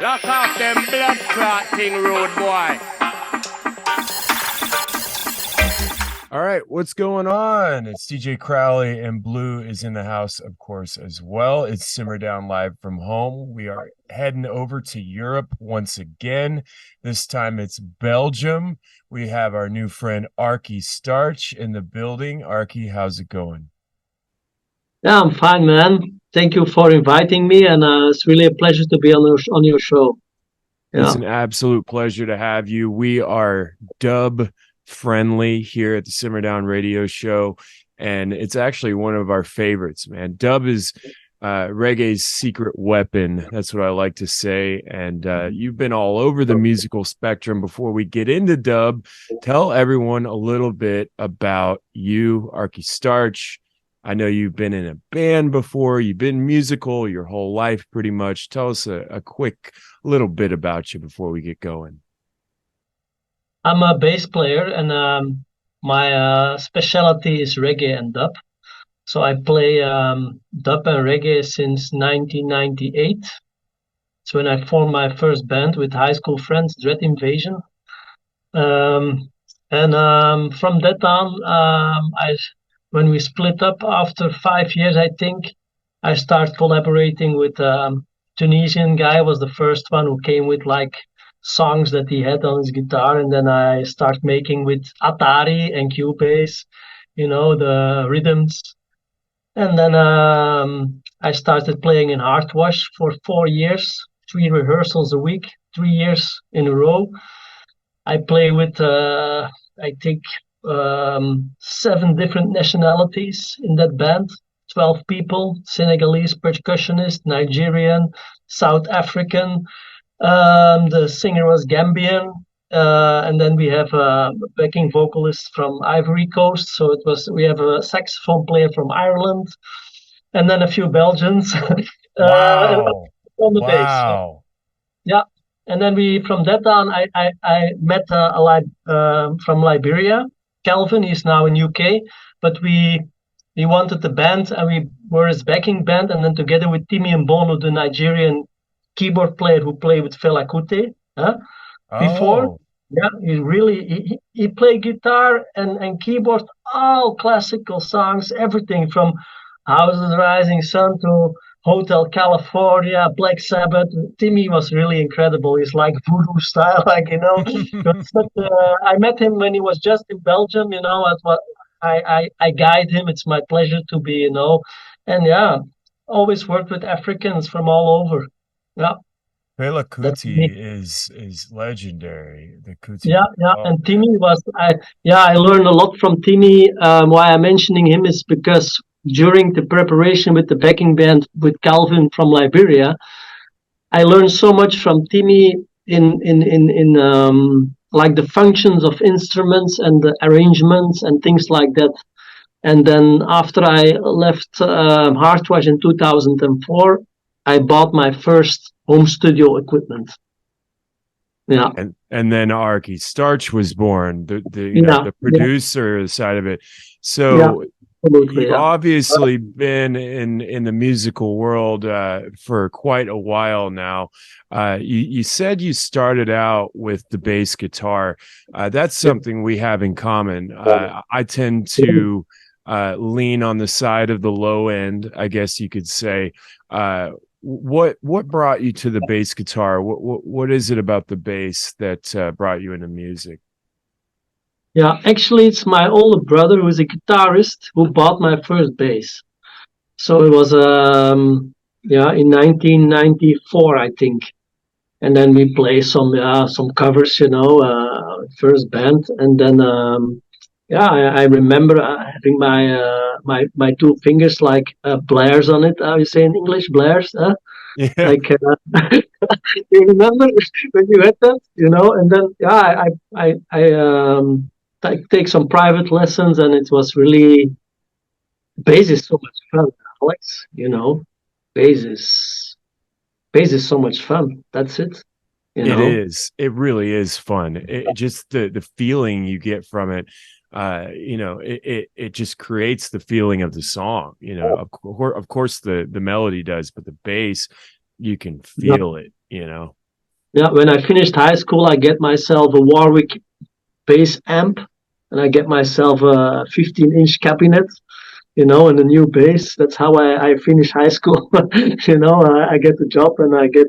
Lock off them blood clot thing, road boy. All right, what's going on? It's DJ Crowley, and Blue is in the house, of course, as well. It's Simmer Down live from home. We are heading over to Europe once again. This time it's Belgium. We have our new friend Arky Starch in the building. Arky, how's it going? Yeah, I'm fine, man. Thank you for inviting me, and it's really a pleasure to be on your show. It's Yeah, an absolute pleasure to have you. We are dub friendly here at the Simmer Down Radio Show, and it's actually one of our favorites, man. Dub is reggae's secret weapon. That's what I like to say. And you've been all over the musical spectrum. Before we get into dub, tell everyone a little bit about you, Arky Starch. I know you've been in a band before. You've been musical your whole life, pretty much. Tell us a quick little bit about you before we get going. I'm a bass player, and my specialty is reggae and dub. So I play dub and reggae since 1998. It's when I formed my first band with high school friends, Dread Invasion. And from that on, when we split up after 5 years, I think, I started collaborating with Tunisian guy. Was the first one who came with like songs that he had on his guitar, and then I start making with Atari and Cubase, the rhythms. And then I started playing in Hardwash for 4 years, 3 rehearsals a week, 3 years in a row. I play with I think 7 different nationalities in that band, 12 people: Senegalese percussionist, Nigerian, South African. The singer was Gambian, and then we have a backing vocalist from Ivory Coast. So we have a saxophone player from Ireland, and then a few Belgians. Wow. On the bass. Wow. Yeah, and then from that on, I met from Liberia, Calvin. He's now in UK, but we wanted the band, and we were his backing band, and then together with Timi and Bono, the Nigerian keyboard player who played with Fela Kuti, before. Oh. Yeah, he played guitar and keyboard, all classical songs, everything from House of the Rising Sun to Hotel California, Black Sabbath. Timmy was really incredible. He's like voodoo style, I met him when he was just in Belgium. I guide him. It's my pleasure to be, and yeah, always worked with Africans from all over. Yeah. Fela That's Kuti me. is legendary. The Kuti. Yeah, Oh, and Timmy I learned a lot from Timmy. Why I'm mentioning him is because during the preparation with the backing band with Calvin from Liberia, I learned so much from Timmy in like the functions of instruments and the arrangements and things like that. And then after I left Hardwash in 2004, I bought my first home studio equipment. Yeah. and then Arky Starch was born, Yeah. the producer side of it. So Yeah. Absolutely. you've Yeah. obviously been in the musical world for quite a while now. You said you started out with the bass guitar. That's something we have in common. I tend to lean on the side of the low end, I guess you could say. What brought you to the bass guitar? What is it about the bass that brought you into music? Yeah, actually, it's my older brother who is a guitarist who bought my first bass. So it was in 1994, I think. And then we play some covers, first band, and then I remember having my 2 fingers like blares on it. How you say in English, blares? Huh? Yeah. Like you remember when you had that, And then I take some private lessons, and it was really bass is so much fun, Alex. Bass is bass is so much fun. That's it. It is. It really is fun. It just the feeling you get from it. It just creates the feeling of the song. Of course the melody does, but the bass, you can feel it. Yeah, when I finished high school, I get myself a Warwick bass amp, and I get myself a 15-inch cabinet, and a new bass. That's how I finish high school. I get the job, and I get.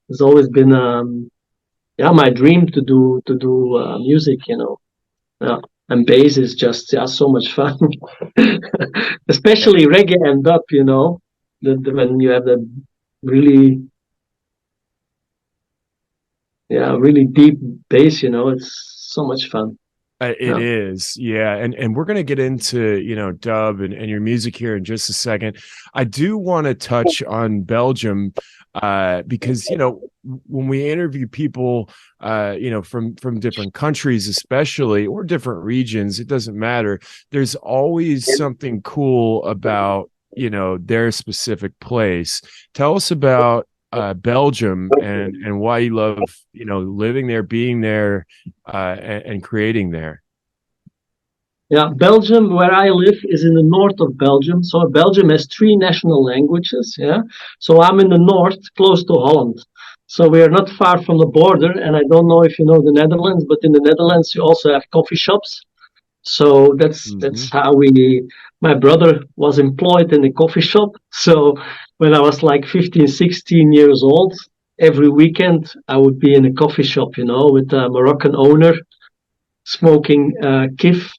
It's always been, yeah, my dream to do music. Yeah, and bass is just so much fun, especially reggae and dub. When you have the really, yeah, really deep bass. It's so much fun. It Yeah. is, yeah, and we're gonna get into dub and your music here in just a second. I do want to touch on Belgium, because when we interview people, from different countries, especially or different regions, it doesn't matter. There's always something cool about their specific place. Tell us about Belgium and why you love living there, being there, and creating there. Yeah, Belgium, where I live, is in the north of Belgium. So Belgium has three national languages. Yeah, so I'm in the north, close to Holland. So we are not far from the border. And I don't know if you know the Netherlands, but in the Netherlands you also have coffee shops. So that's Hmm. how we. My brother was employed in a coffee shop. So when I was like 15, 16 years old, every weekend I would be in a coffee shop, with a Moroccan owner smoking kif.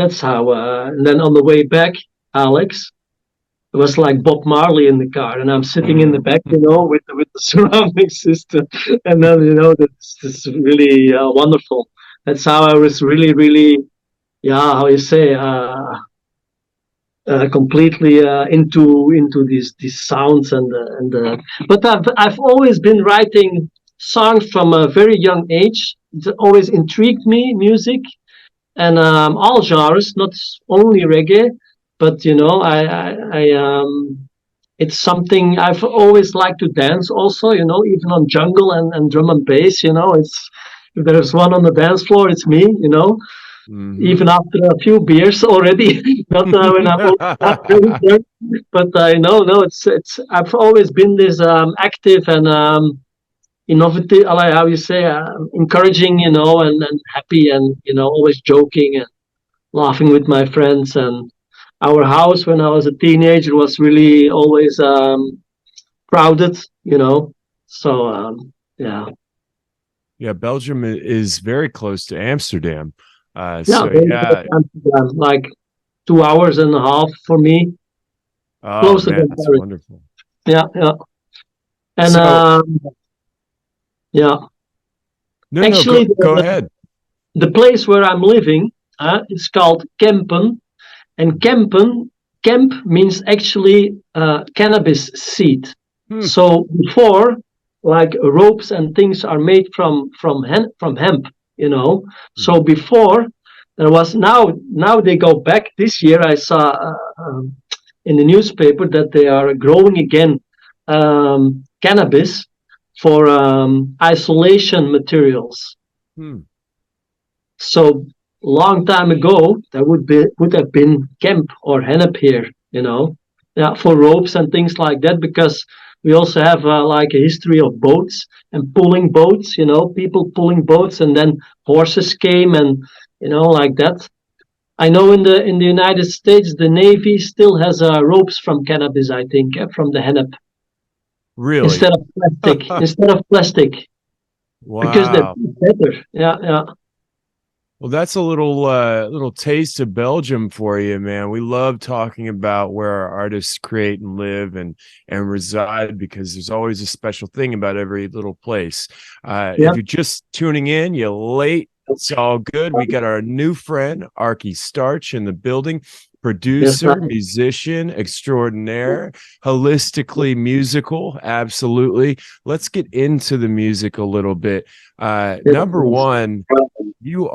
That's how. And then on the way back, Alex, it was like Bob Marley in the car, and I'm sitting in the back, with the surrounding system, and then that's really wonderful. That's how I was really, really, yeah, how you say, completely into these sounds and. But I've always been writing songs from a very young age. It always intrigued me, music, and all genres, not only reggae, but it's something I've always liked to dance. Also, even on jungle and drum and bass. It's if there's one on the dance floor, it's me. Hmm. Even after a few beers already, not when I'm really drunk. But I know, no, it's. I've always been this active and innovative, like how you say, encouraging, and happy, and always joking and laughing with my friends. And our house when I was a teenager was really always crowded, So yeah, Yeah, Belgium is very close to Amsterdam. yeah, So very close yeah. to Amsterdam, like 2 hours and a half for me, Oh closer man, than that's Paris. wonderful. Yeah, yeah, and So yeah, no, no, actually, go ahead. the place where I'm living, is called Kempen, and Kemp means actually cannabis seed. Hmm. So before, like ropes and things are made from hemp, So before there was now they go back. This year I saw in the newspaper that they are growing again cannabis for isolation materials. Hmm. So long time ago, there would have been Kemp or Hennep here, yeah, for ropes and things like that. Because we also have like a history of boats and pulling boats, people pulling boats, and then horses came and like that. I know in the United States, the Navy still has ropes from cannabis, I think, from the hennep Really? instead of plastic, because they're Wow. better. Yeah, yeah, Well, that's a little taste of Belgium for you, man. We love talking about where our artists create and live and reside, because there's always a special thing about every little place. yeah. If you're just tuning in, you're late. It's all good. We got our new friend Arky Starch in the building. Yes, Producer, musician extraordinaire, holistically musical, absolutely. Let's get into the music a little bit. Number yes. one, you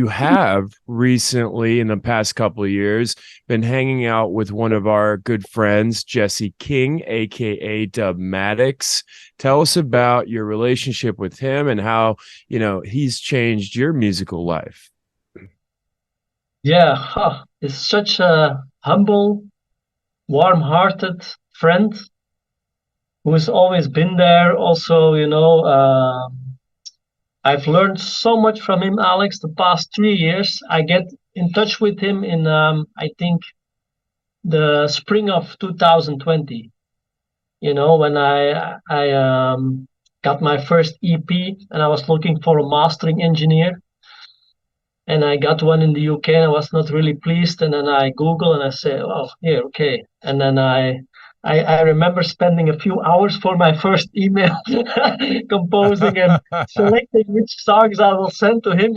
have recently, in the past couple of years, been hanging out with one of our good friends, Jesse King, aka Dubmatix. Tell us about your relationship with him and how he's changed your musical life. Yeah, is such a humble, warm-hearted friend. who's always been there. Also, I've learned so much from him, Alex. The past 3 years, I get in touch with him in I think the spring of 2020. When I got my first EP, and I was looking for a mastering engineer, and I got one in the UK, and I was not really pleased. And then I Google and I say, oh, here, okay. And then I remember spending a few hours for my first email, composing and selecting which songs I will send to him.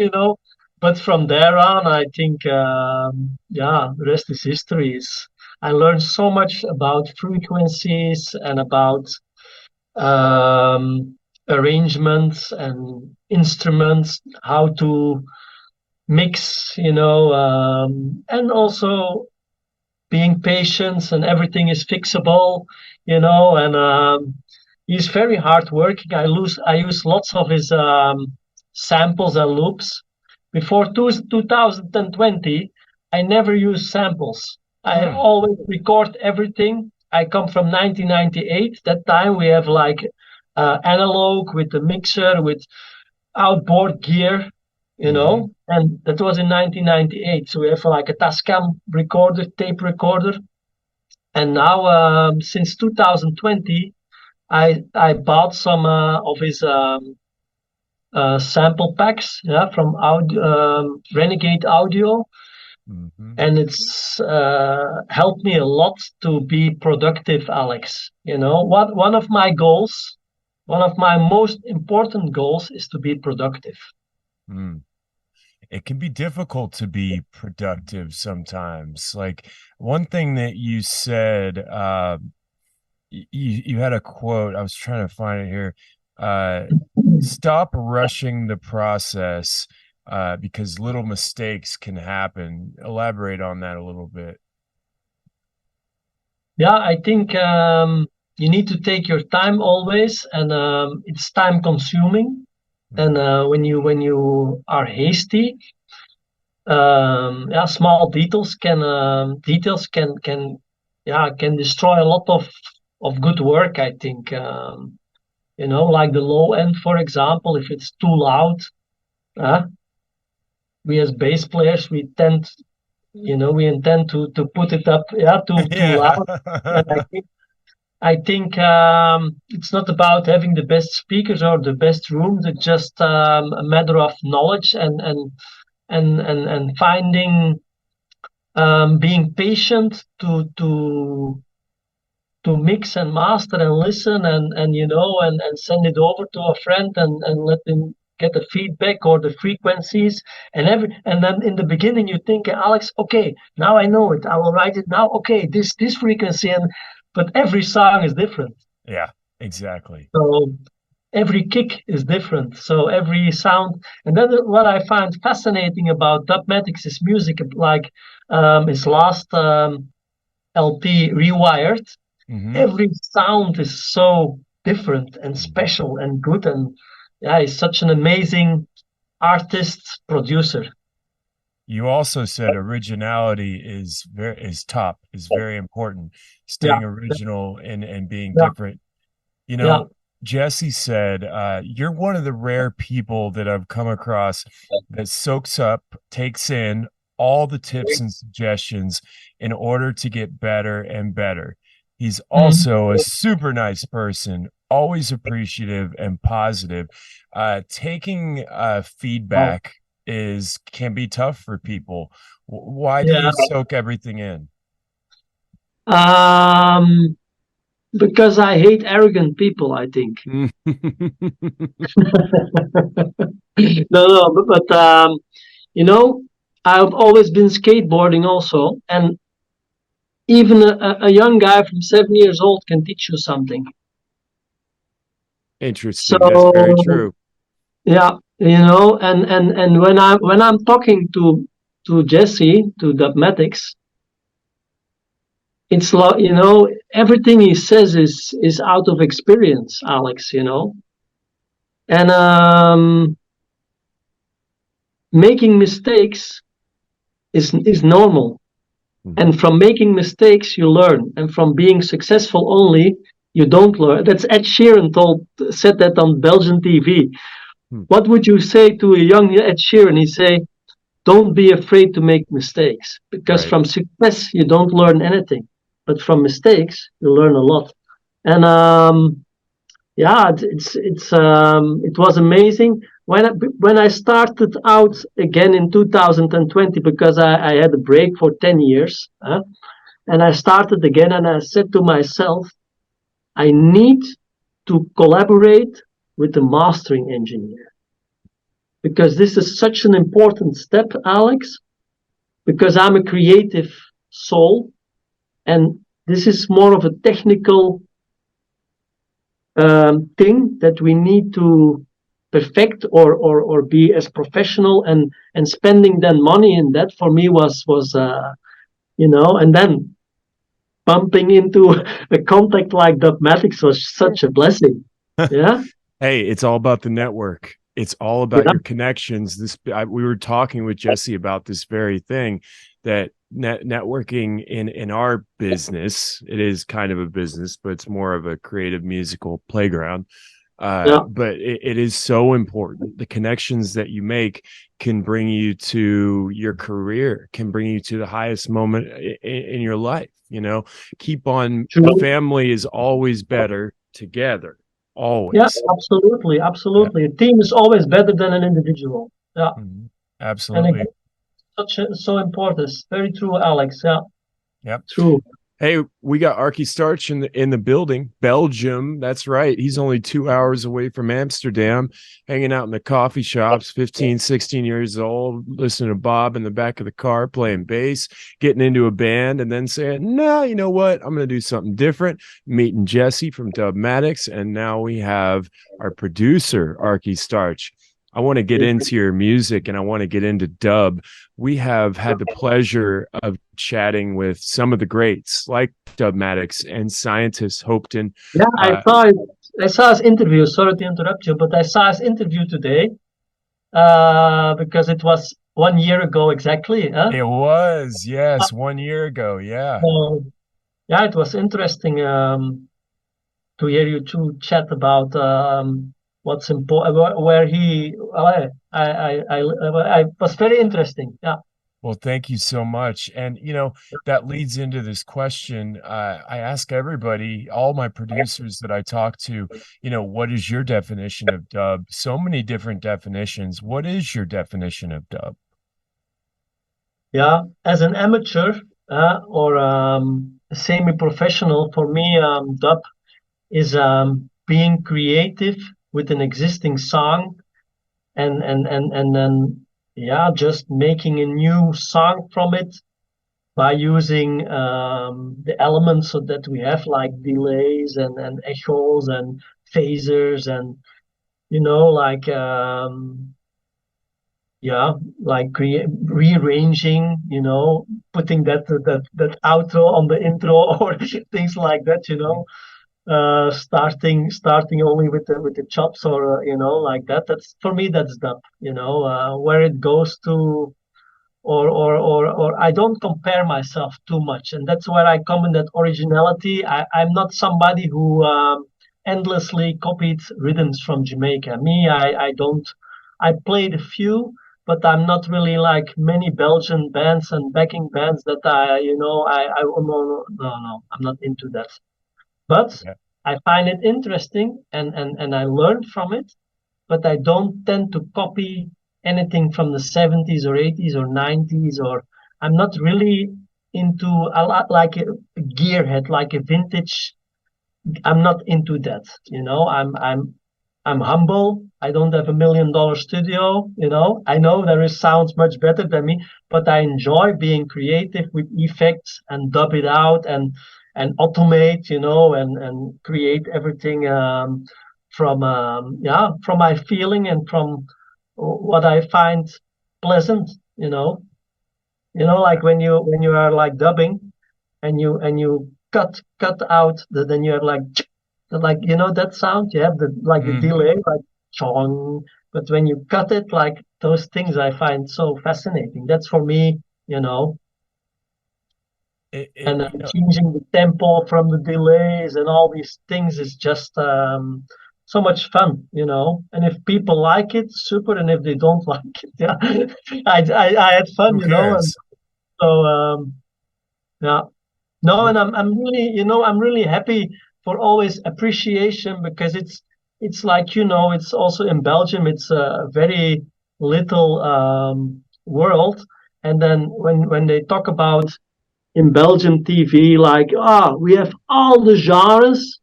But from there on, I think, yeah, the rest is history. I learned so much about frequencies and about um, arrangements and instruments, how to mix, and also being patient, and everything is fixable, and he's very hard working. I use lots of his samples and loops. Before 2020, I never used samples. I always record everything. I come from 1998. That time we have like analog with the mixer, with outboard gear, and that was in 1998. So we have like a Tascam recorder, tape recorder. And now, since 2020, I bought some of his sample packs, yeah, from Renegade Audio, and it's helped me a lot to be productive, Alex. One of my goals, one of my most important goals, is to be productive. It can be difficult to be productive sometimes. Like one thing that you said, you had a quote. I was trying to find it here. Stop rushing the process because little mistakes can happen. Elaborate on that a little bit. Yeah, I think you need to take your time always, and it's time consuming. And when you are hasty, yeah, small details can destroy a lot of good work. I think like the low end, for example, if it's too loud, we as bass players we intend to put it up, too loud. And I think it's not about having the best speakers or the best rooms. It's just a matter of knowledge and finding, being patient to mix and master and listen and send it over to a friend and let them get the feedback or the frequencies and then in the beginning you think, Alex, okay, now I know it, I will write it now, okay, this frequency, but every song is different. Yeah, exactly. So every kick is different, so every sound. And then what I find fascinating about Dubmatix's music, like his last LP Rewired, every sound is so different and special and good, and yeah, he's such an amazing artist producer. You also said originality is very important. Staying original and being different. Jesse said, you're one of the rare people that I've come across that soaks up, takes in all the tips and suggestions in order to get better and better. He's also a super nice person, always appreciative and positive. Taking feedback can be tough for people. Why do you soak everything in? Because I hate arrogant people, I think. No, but I've always been skateboarding also, and even a young guy from 7 years old can teach you something. Interesting. So, that's very true. Yeah, and when I'm talking to Jesse, to Dubmatix, it's like, everything he says is out of experience, Alex, and making mistakes is normal. And from making mistakes you learn, and from being successful only you don't learn. That's Ed Sheeran said that on Belgian TV. What would you say to a young Ed Sheeran? He say, don't be afraid to make mistakes, because Right. from success you don't learn anything, but from mistakes you learn a lot. And yeah, it was amazing when I started out again in 2020, because I had a break for 10 years, and I started again, and I said to myself, I need to collaborate with the mastering engineer, because this is such an important step, Alex, because I'm a creative soul, and this is more of a technical thing that we need to perfect, or be as professional, and spending then money in that for me was and then bumping into a contact like Dubmatix was such a blessing. Yeah. Hey, it's all about the network. It's all about Yeah. your connections. We were talking with Jesse about this very thing, that networking in our business, it is kind of a business, but it's more of a creative musical playground. But it is so important. The connections that you make can bring you to your career, can bring you to the highest moment in your life. Keep on. True. Family is always better together. Always. Yeah, absolutely. Absolutely. A team is always better than an individual. Yeah. Absolutely. And so important. It's very true, Alex. Yeah. Yep. True. Hey, we got Arky Starch in the building. Belgium. That's right. He's only 2 hours away from Amsterdam, hanging out in the coffee shops, 15, 16 years old, listening to Bob in the back of the car, playing bass, getting into a band, and then saying, no, you know what? I'm going to do something different. Meeting Jesse from Dubmatix. And now we have our producer, Arky Starch. I want to get into your music, and I want to get into dub. We have had the pleasure of chatting with some of the greats like Dubmatix and Scientist Hopton. Yeah, I saw his interview. Sorry to interrupt you, but I saw his interview today, because it was 1 year ago exactly. Huh? It was, yes, 1 year ago. Yeah. Yeah, it was interesting to hear you two chat about what's important, where he. I was very interesting. Yeah. Well, thank you so much. And, that leads into this question. I ask everybody, all my producers that I talk to, what is your definition of dub? So many different definitions. What is your definition of dub? Yeah, as an amateur or a semi-professional, for me, dub is being creative with an existing song, and then yeah, just making a new song from it by using the elements so that we have, like delays and echoes and phasers, and like yeah, like rearranging, putting that outro on the intro, or things like that, starting only with the chops, or like that. That's, for me, that's dub. Where it goes to, or I don't compare myself too much, and that's where I come in, that originality. I'm not somebody who endlessly copied rhythms from Jamaica. Me, I don't. I played a few, but I'm not really like many Belgian bands and backing bands that I no, no, I'm not into that. But Yeah. I find it interesting, and I learned from it, but I don't tend to copy anything from the 70s or 80s or 90s, or I'm not really into a lot like a gearhead, like a vintage. I'm not into that. I'm humble. I don't have $1 million studio. I know there is sounds much better than me, but I enjoy being creative with effects and dub it out, and automate, and create everything from my feeling and from what I find pleasant. Like when you are like dubbing, and you cut out then you have like that sound, you have the delay, like chong, but when you cut it, like those things I find so fascinating. That's for me. and changing the tempo from the delays and all these things is just so much fun, you know. And if people like it, super. And if they don't like it, yeah, I had fun, who you know. And cares? so yeah, no, No, and I'm really, you know, I'm really happy for always appreciation because it's like, you know, it's also in Belgium, it's a very little world. And then when they talk about in Belgian TV, like, ah, we have all the genres,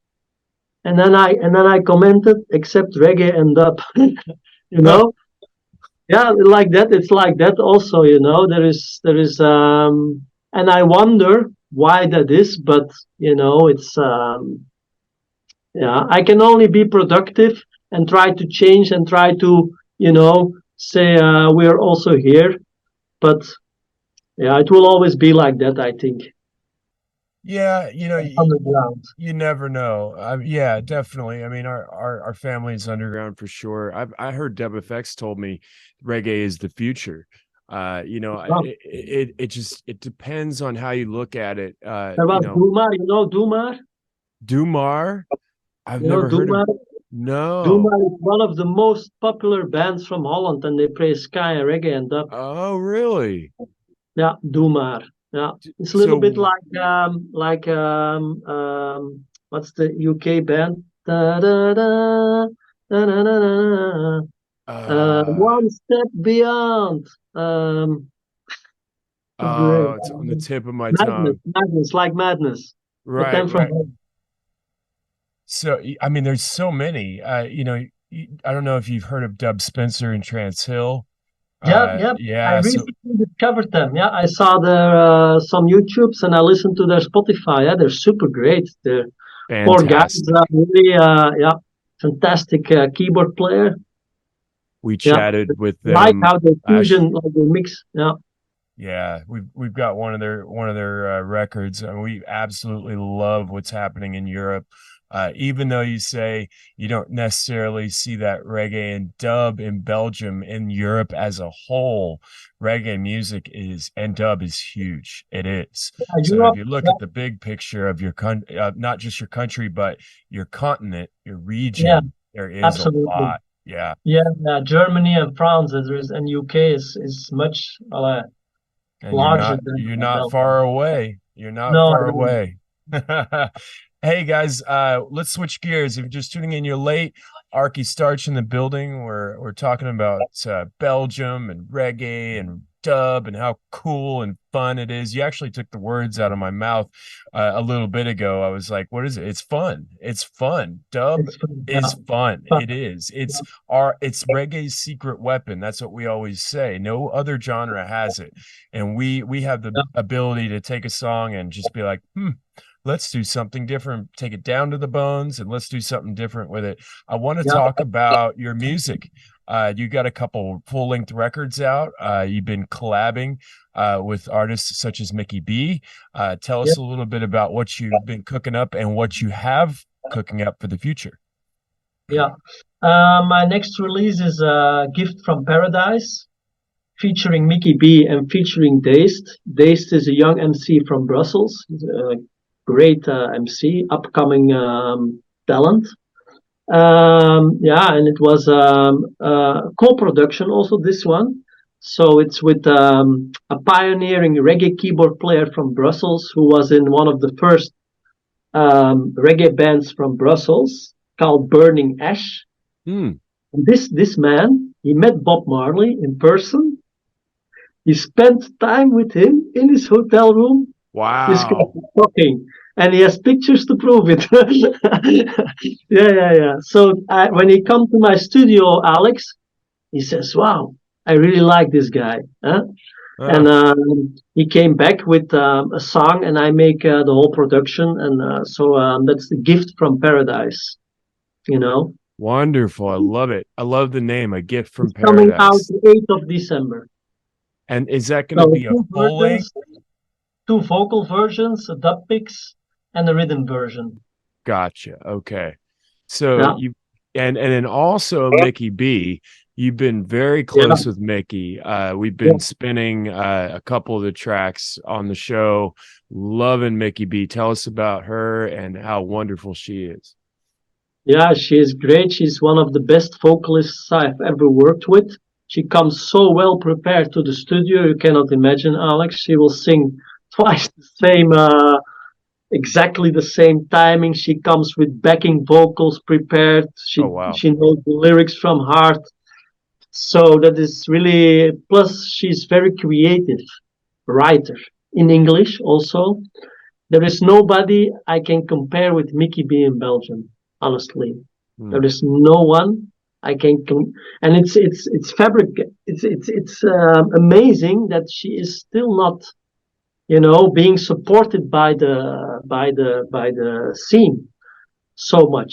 and then I commented except reggae and dub, you know. Yeah, like that. It's like that also, you know. There is, and I wonder why that is, but you know, it's yeah. I can only be productive and try to change and try to, you know, say we are also here, but yeah, it will always be like that, I think, yeah, underground. you never know. Yeah, definitely. I mean, our family is underground for sure. I heard Dub FX told me reggae is the future. Oh, It just it depends on how you look at it. there was Dumar, you know Dumar, Dumar, I've you know never heard of. Dumar. No. Dumar is one of the most popular bands from Holland, and they play ska, reggae, and dub. Oh, really? Yeah, Dumar. Yeah, it's a little bit So, what's the UK band? Da, da, da, da, da, da, da. uh, One step beyond. oh, it's on the tip of my Madness, tongue. madness, like madness. But Right, then from right. So, I mean, there's so many. I don't know if you've heard of Dub Spencer and Trance Hill. yeah, yeah. I Yeah. So recently discovered them. Yeah, I saw their some YouTubes and I listened to their Spotify. Yeah, they're super great. They're four guys, fantastic. really, yeah, fantastic keyboard player. We Yeah, chatted with like them how they last. fusion, like they mix. Yeah, Yeah, we've got one of their records, and we absolutely love what's happening in Europe. Even though you say you don't necessarily see that reggae and dub in Belgium, in Europe as a whole, reggae music is and dub is huge. It is. So if Europe. you look Yeah, at the big picture of your country, not just your country, but your continent, your yeah, region, there is a absolutely. lot. Yeah. Yeah, yeah. Germany and France and UK is much And you're larger not than you're not far Belgium. away. You're not No, far no. away. Hey guys, let's switch gears. If you're just tuning in, you're late. Arky Starch in the building. We're talking about Belgium and reggae and dub and how cool and fun it is. You actually took the words out of my mouth a little bit ago. I was like, "What is it? It's fun. It's fun. Dub It's fun. Yeah, is fun. fun. It is. Yeah, It's reggae's secret weapon. That's what we always say. No other genre has it, and we have the yeah, ability to take a song and just be like, let's do something different, take it down to the bones, and let's do something different with it. I want to yeah, talk about your music. You got a couple full-length records out. You've been collabing with artists such as Mickey B. Tell yeah. us a little bit about what you've been cooking up and what you have cooking up for the future. Yeah. My next release is Gift from Paradise, featuring Mickey B and featuring Dazed. Dazed is a young MC from Brussels. He's a great MC, upcoming talent. Yeah, and it was co-production also this one. So it's with a pioneering reggae keyboard player from Brussels who was in one of the first reggae bands from Brussels called Burning Ash. Hmm. And this man, he met Bob Marley in person. He spent time with him in his hotel room. This guy Wow. is talking, and he has pictures to prove it. Yeah, yeah, yeah. So when he come to my studio, Alex, he says, "Wow, I really like this guy." Huh? And Uh, he came back with a song, and I make the whole production, and so that's the gift from paradise. You know, Wonderful. I love it. I love the name, A Gift from it's coming out Paradise. the 8th of December. And is that going to So be a two full length? versions, two vocal versions, a dub mix, and a rhythm version. Gotcha. Okay. So Yeah, you and then also Mickey B. You've been very Yeah, close with Mickey. We've yeah, been spinning a couple of the tracks on the show. Loving Mickey B. Tell us about her and how wonderful she is. yeah. She is great. She's one of the best vocalists I've ever worked with. She comes so well prepared to the studio. You cannot imagine, Alex. She will sing twice the same, exactly the same timing. She comes with backing vocals prepared. Oh wow. She knows the lyrics from heart. So that is really, plus she's very creative writer in English also. There is nobody I can compare with Mickey B in Belgium, honestly. Hmm. There is no one I can and it's fabric. It's amazing that she is still not, being supported by the scene so much.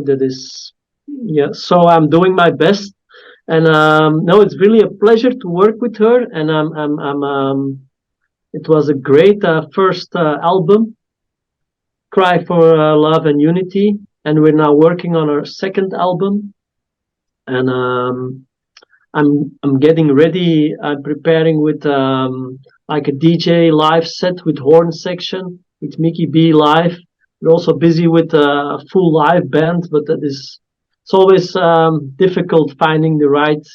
That is, yeah. So I'm doing my best, and no, it's really a pleasure to work with her, and it was a great first album, Cry for Love and Unity, and we're now working on our second album, and I'm getting ready. I'm preparing with like a DJ live set with horn section with Mickey B live. We're also busy with a full live band, but it's always difficult finding the right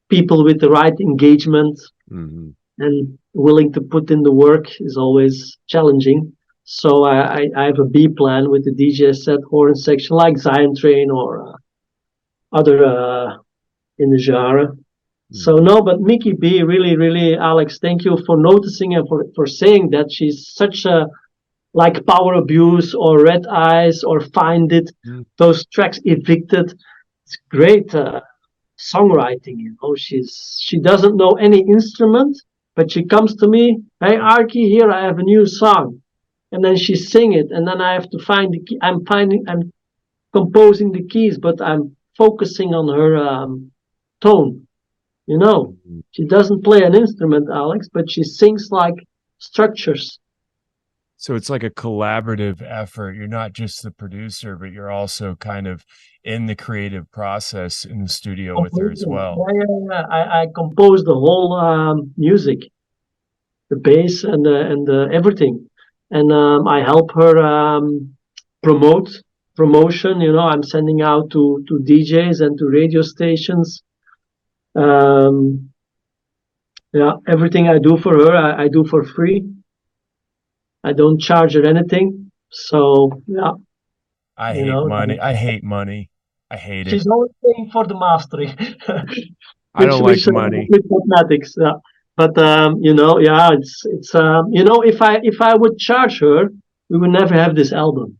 people with the right engagement Mm-hmm. and willing to put in the work is always challenging. So I have a B plan with the DJ set horn section like Zion Train or other in the genre. So Mm-hmm. no, but Mickey B, really, really, Alex, thank you for noticing and for saying that she's such a like Power Abuse or Red Eyes or Find It, those tracks Evicted. It's great songwriting. She doesn't know any instrument, but she comes to me, hey Arky, here I have a new song, and then she sing it, and then I have to find the key. I'm composing the keys, but I'm focusing on her tone. You know, Mm-hmm. she doesn't play an instrument, Alex, but she sings like structures. So it's like a collaborative effort. You're not just the producer, but you're also kind of in the creative process in the studio with her as Completely. well. Yeah, yeah, yeah. I composed the whole music, the bass and the everything, and I help her promote promotion. I'm sending out to DJs and to radio stations. Um, yeah, everything I do for her, I do for free. I don't charge her anything. So yeah, I you hate know, money. I hate money. I hate it. she's always paying for the mastering, I don't like money. with Dubmatix. Yeah. But yeah, if I would charge her, we would never have this album.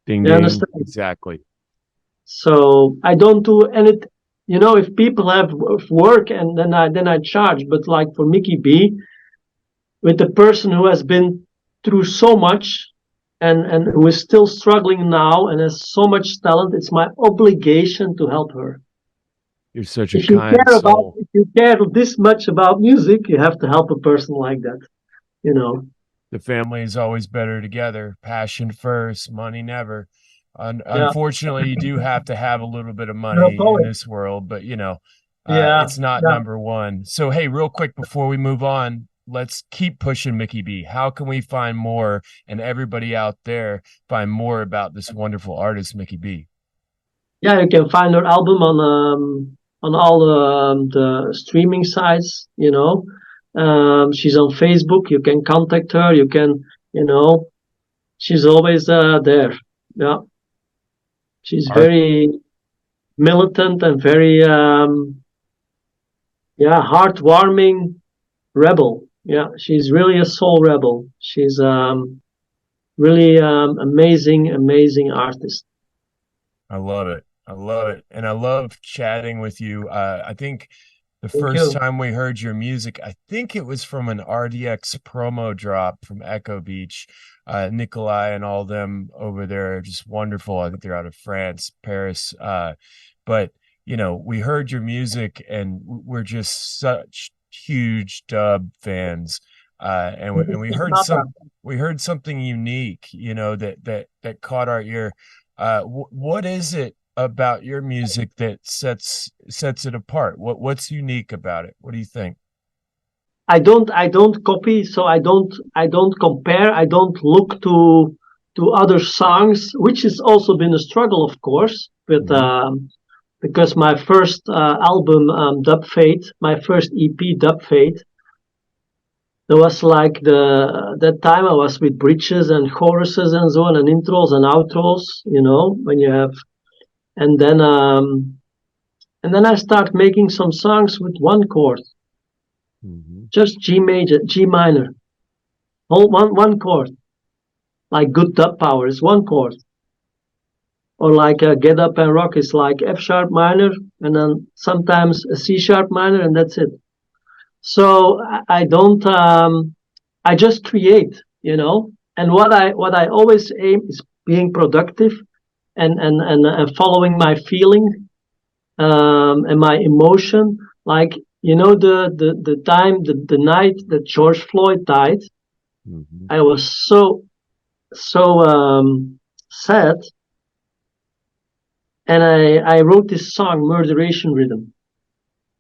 Ding You ding. understand? Exactly. So I don't do any. If people have work and then I charge. But like for Mickey B, with the person who has been through so much and who is still struggling now and has so much talent, it's my obligation to help her. You're such a If you kind care about, soul. if you care this much about music, you have to help a person like that. You know. The family is always better together. Passion first, money never. Yeah. Unfortunately, you do have to have a little bit of You're a money in poet. this world, but Yeah. it's not Yeah. number one. So, hey, real quick before we move on, let's keep pushing Mickey B. How can we find more and everybody out there find more about this wonderful artist, Mickey B? Yeah. You can find her album on all the streaming sites. She's on Facebook. You can contact her. You can. You know. She's always there. Yeah. She's Art, very militant and very yeah, heartwarming rebel. Yeah, she's really a soul rebel. She's really amazing, amazing artist. I love it. I love it. And I love chatting with you. I think the Thank first you. time we heard your music, I think it was from an RDX promo drop from Echo Beach. Nikolai and all them over there are just wonderful. I think they're out of France, Paris. But we heard your music and we're just such huge dub fans. And we heard something unique, that caught our ear. What is it about your music that sets it apart? What's unique about it? What do you think? I don't copy, so I don't compare, I don't look to other songs, which has also been a struggle, of course, with Mhm. because my first album, Dub Fate, my first EP, Dub Fate, there was like that time I was with bridges and choruses and so on, and intros and outros, when you have, and then I start making some songs with one chord, Mhm. just G major, G minor, whole one chord, like Good Dub Power is one chord, or like Get Up and Rock is like F sharp minor, and then sometimes a C sharp minor, and that's it. So I don't. I just create, And what I always aim is being productive and following my feeling, and my emotion. Like, the time, the night that George Floyd died, Mhm. I was so sad, and I wrote this song, Murderation Rhythm.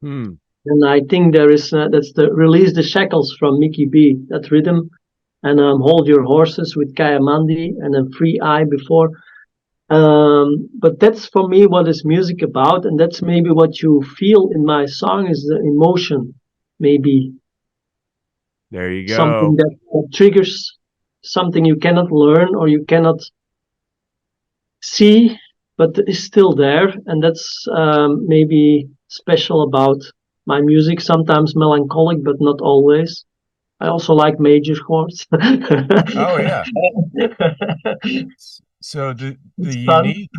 Hmm. And I think that's the Release the Shackles from Mickey B, that rhythm, and Hold Your Horses with Kayamandi, and then Free Eye before. But that's for me what is music about, and that's maybe what you feel in my song is the emotion, maybe There you something go. that triggers something you cannot learn or you cannot see, but is still there, and that's maybe special about my music. Sometimes melancholic, but not always. I also like major chords. Oh yeah. So the It's fun. unique,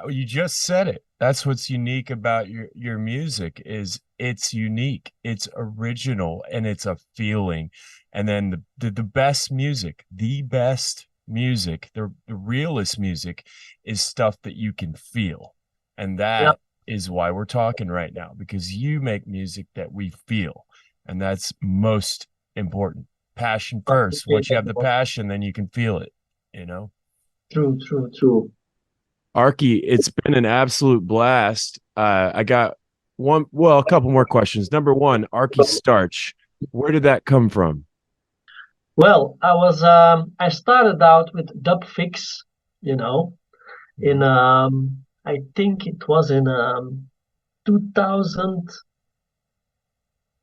you just said it. That's what's unique about your music is it's unique, it's original, and it's a feeling. And then the best music, the realest music is stuff that you can feel. And Yeah, that is why we're talking right now, because you make music that we feel, and that's most important. Passion first. Once you have the passion, then you can feel it, you know? true, true, true. Arky, it's been an absolute blast. I got a couple more questions. Number one, Arky Starch. Where did that come from? Well, I started out with Dub Fix, you know, in Mhm. I think it was in 2000,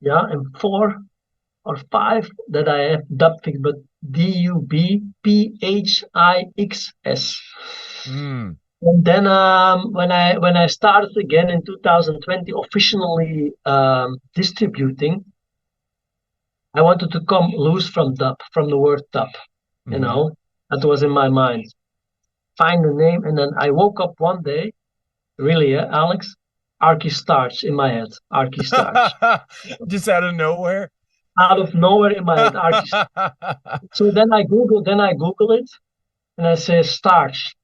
yeah, and 4 or 5 that I have Dubfix, but Dubpixs. Mm. And then when I started again in 2020 officially distributing, I wanted to come loose from dub, from the word dub, you Hmm. know. That was in my mind. Find the name, and then I woke up one day, really, Alex, Arky Starch in my head. Arky Starch. Just out of nowhere. Out of nowhere in my head, Arky. So then I Google it, and I say starch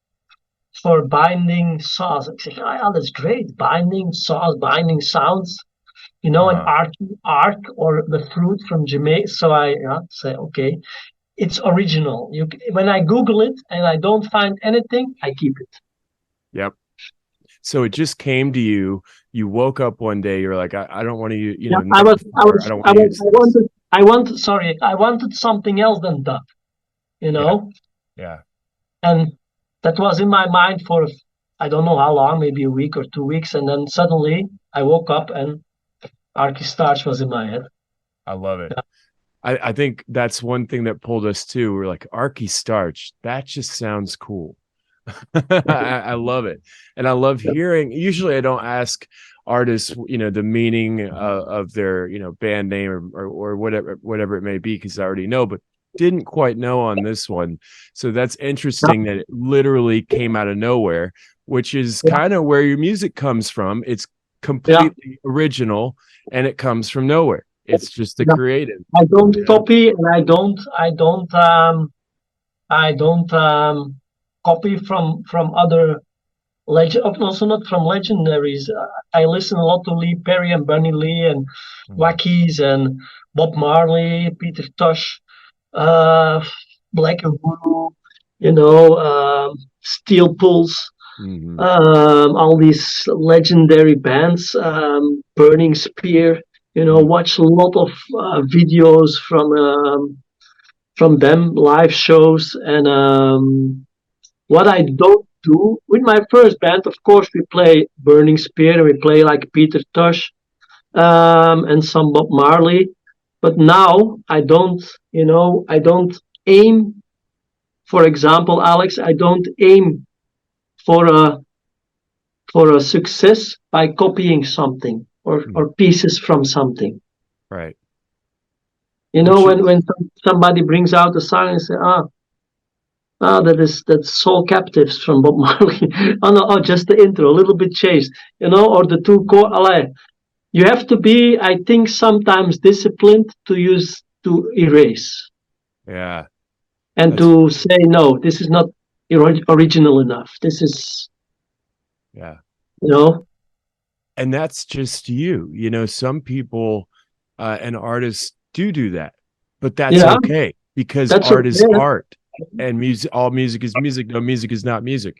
for binding sauce. I say, oh, yeah, that's great. Binding sauce, binding sounds, an Uh-huh. arc or the fruit from Jamaica. So I say, okay, it's original. When I Google it and I don't find anything, I keep it. Yep. So it just came to you. You woke up one day, you're like, I don't want to use, Yeah, I night was, I before, I was, don't want I to was, use I this. wanted, I wanted, sorry, I wanted something else than that, you Yeah. know, Yeah. and that was in my mind for I don't know how long, maybe a week or 2 weeks, and then suddenly I woke up and Arky Starch was in my head. I love it. Yeah, I think that's one thing that pulled us too. We're like, Arky Starch, that just sounds cool. I love it. And I love hearing, usually I don't ask artists, the meaning of their, band name or whatever it may be, because I already know, but didn't quite know on this one. So that's interesting that it literally came out of nowhere, which is yeah, kind of where your music comes from. It's yeah, completely original and it comes from nowhere. It's just the yeah. creative, I don't you know? copy, and I don't copy from other legend, also not from legendaries. I listen a lot to Lee Perry and Bunny Lee and Mhm. Wackies and Bob Marley, Peter Tosh, uh, Black and Voodoo, Steel Pulse. Mm-hmm. All these legendary bands, Burning Spear. Watch a lot of videos from them, live shows, and what I don't do with my first band, of course, we play Burning Spear and we play like Peter Tosh and some Bob Marley. But now I don't aim, for example, Alex, I don't aim for a success by copying something or pieces from something. Right. When somebody brings out a song and say, that's Soul Captives from Bob Marley. Just the intro, a little bit changed, or the two chord. You have to be, I think, sometimes disciplined to erase. Yeah. And to say, no, this is not original enough. This is, And that's just you. Some people and artists do that, but that's okay because art is art, and all music is music. No music is not music.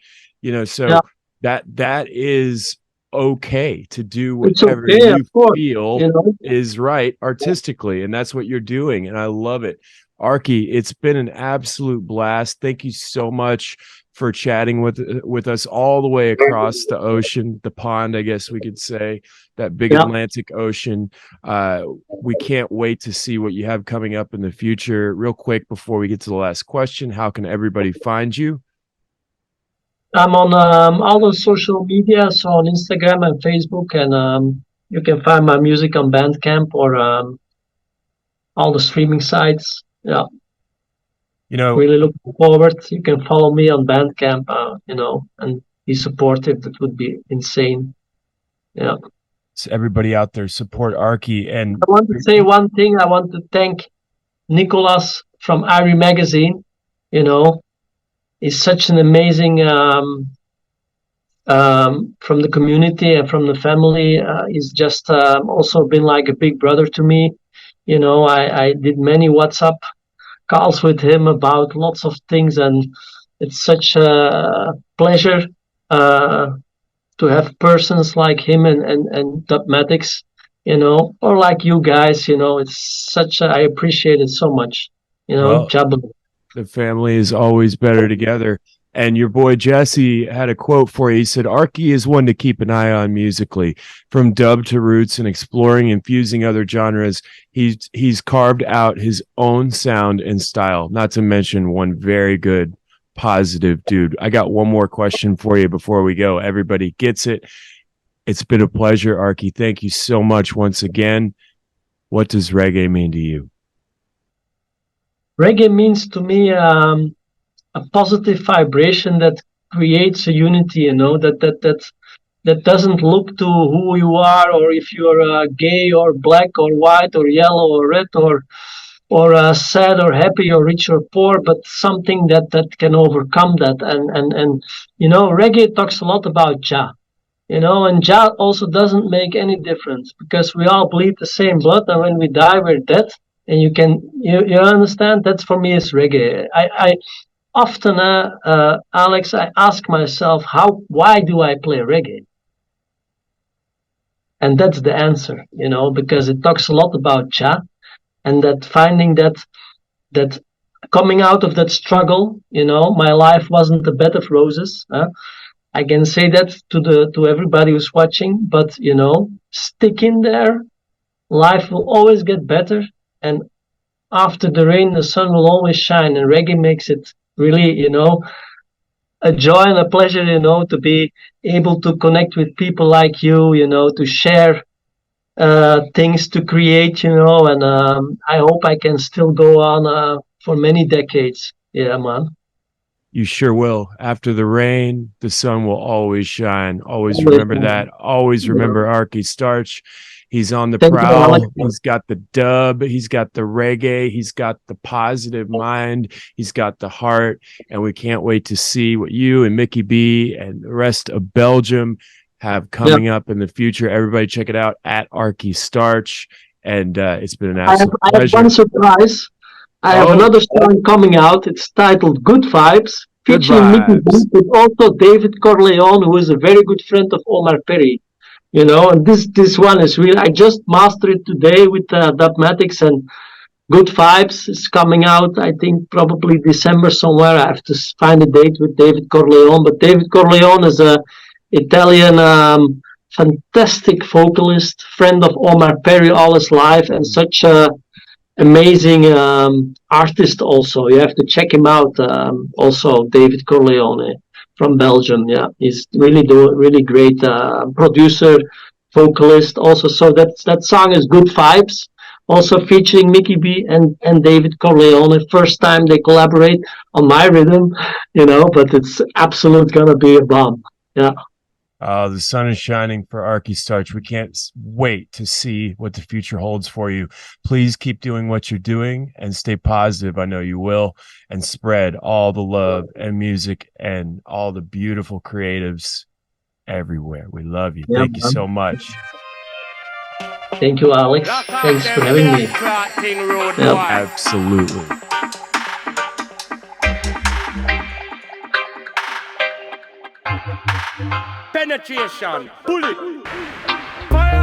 So that is okay to do whatever you feel is right artistically, and that's what you're doing, and I love it. Arky, it's been an absolute blast. Thank you so much for chatting with us all the way across the ocean, the pond, I guess we could say, that big Atlantic Ocean. We can't wait to see what you have coming up in the future. Real quick, before we get to the last question, how can everybody find you? I'm on all the social media, so on Instagram and Facebook, and you can find my music on Bandcamp or all the streaming sites. Yeah. Really looking forward. You can follow me on Bandcamp, and be supportive. That would be insane. Yeah. So everybody out there, support Arky. And I want to say one thing. I want to thank Nicolas from Irie Magazine. He's such an amazing from the community and from the family. He's just also been like a big brother to me. I did many WhatsApp calls with him about lots of things, and it's such a pleasure to have persons like him and Dubmatix, or like you guys. It's I appreciate it so much. The family is always better together. And your boy Jesse had a quote for you. He said, Arky is one to keep an eye on musically. From dub to roots and exploring and fusing other genres, he's carved out his own sound and style, not to mention one very good, positive dude. I got one more question for you before we go. Everybody gets it. It's been a pleasure, Arky. Thank you so much once again. What does reggae mean to you? Reggae means to me a positive vibration that creates a unity, that doesn't look to who you are, or if you're gay or black or white or yellow or red or sad or happy or rich or poor, but something that can overcome that. And reggae talks a lot about Jah, and Jah also doesn't make any difference because we all bleed the same blood, and when we die, we're dead. And you understand? That's for me is reggae. I often, Alex, I ask myself, why do I play reggae? And that's the answer, because it talks a lot about Jah, and that finding that coming out of that struggle, my life wasn't a bed of roses. I can say that to everybody who's watching, but stick in there. Life will always get better, and after the rain, the sun will always shine. And reggae makes it really, a joy and a pleasure, to be able to connect with people like you, to share things, to create, and I hope I can still go on for many decades. Yeah, man. You sure will. After the rain, the sun will always shine. Always remember that. Always remember Arky Starch. He's on the prowl. He's got the dub. He's got the reggae. He's got the positive mind. He's got the heart. And we can't wait to see what you and Mickey B and the rest of Belgium have coming up in the future. Everybody check it out at Arky Starch. And it's been an absolute pleasure. I have one surprise. I have another song coming out. It's titled Good Vibes, Good featuring Mickey B, vibes. but also David Corleone, who is a very good friend of Omar Perry. And this one is really. I just mastered it today with Dubmatix, and Good Vibes is coming out. I think probably December somewhere. I have to find a date with David Corleone. But David Corleone is a Italian fantastic vocalist, friend of Omar Perry all his life, and such a amazing artist also. You have to check him out. Also, David Corleone from Belgium. Yeah, he's really great producer, vocalist. Also, so that song is Good Vibes. Also featuring Mickey B and David Corleone. First time they collaborate on my rhythm, but it's absolute gonna be a bomb. Yeah. The sun is shining for Arky Starch. We can't wait to see what the future holds for you. Please keep doing what you're doing and stay positive. I know you will, and spread all the love and music and all the beautiful creatives everywhere. We love you. Yeah, Thank you man. so much. Thank you, Alex. Lock up Thanks for them having blood me. clot thing, road Yep. boy. Absolutely. Penetration, bullet, fire.